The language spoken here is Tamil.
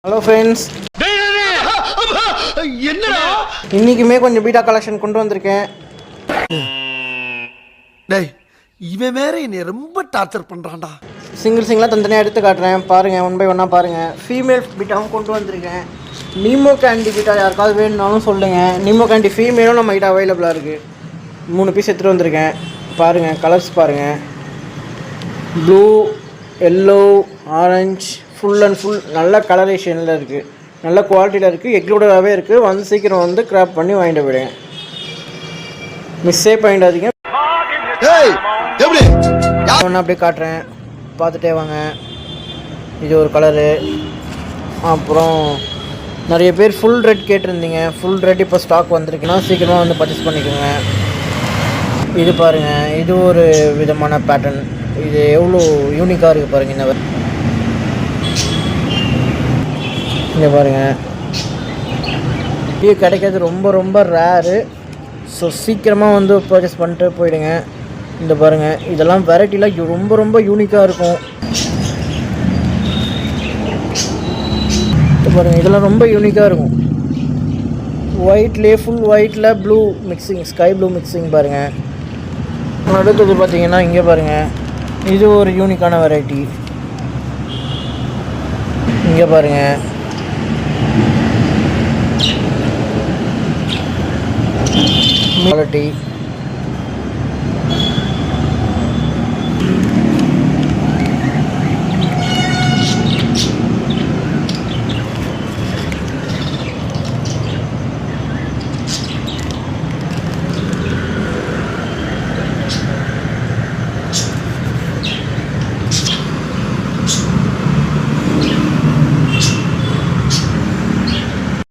ஹலோ ஃப்ரெண்ட்ஸ், என்னடா இன்றைக்குமே கொஞ்சம் பீட்டா கலெக்ஷன் கொண்டு வந்திருக்கேன். டேய், இவன் வேற என்னை ரொம்ப டார்ச்சர் பண்றான்டா. சிங்கிளாக தனித்தனியாக எடுத்து காட்டுறேன், பாருங்கள். ஒன் பை ஒன்னாக பாருங்கள். ஃபீமேல் பீட்டாவும் கொண்டு வந்திருக்கேன். நீமோ கேண்டி பீட்டா யாருக்காவது வேணும்னாலும் சொல்லுங்கள். நீமோ கேண்டி ஃபீமேலும் நம்ம கிட்ட அவைலபிளாக இருக்குது. 3 பீஸ் எடுத்துகிட்டு வந்திருக்கேன். பாருங்கள், கலர்ஸ் பாருங்கள். Blue, yellow, orange, full and full நல்ல கலரேஷனில் இருக்குது, நல்ல குவாலிட்டியில் இருக்குது, எக்லூடராகவே இருக்குது. வந்து சீக்கிரம் வந்து கிராப் பண்ணி வாங்கிட்டு போயிடுங்க, மிஸ்ஸே பண்ணிடாதீங்க. ஒன்று அப்படியே காட்டுறேன், பார்த்துட்டே வாங்க. இது ஒரு கலரு. அப்புறம் நிறைய பேர் ஃபுல் ரெட் கேட்டிருந்தீங்க. ஃபுல் ரெட் இப்போ ஸ்டாக் வந்திருக்குன்னா சீக்கிரமாக வந்து பர்ச்சேஸ் பண்ணிக்கோங்க. இது பாருங்கள், இது ஒரு விதமான பேட்டர்ன். இது எவ்வளோ யூனிக்காக இருக்குது பாருங்கள். இங்கே பாருங்கள், இது கிடைக்கிறது ரொம்ப ரொம்ப ரேரு. ஸோ சீக்கிரமாக வந்து பர்ச்சேஸ் பண்ணிட்டு போயிடுங்க. இந்த பாருங்கள், இதெல்லாம் வெரைட்டிலாம் ரொம்ப ரொம்ப யூனிக்காக இருக்கும். இது பாருங்கள், இதெல்லாம் ரொம்ப யூனிக்காக இருக்கும். ஒயிட்லேயே ஃபுல் ஒயிட்டில் blue mixing, sky blue mixing பாருங்கள். அடுத்தது பார்த்தீங்கன்னா இங்கே பாருங்கள், இது ஒரு யூனிக்கான வெரைட்டி. இங்கே பாருங்கள், குவாலிட்டி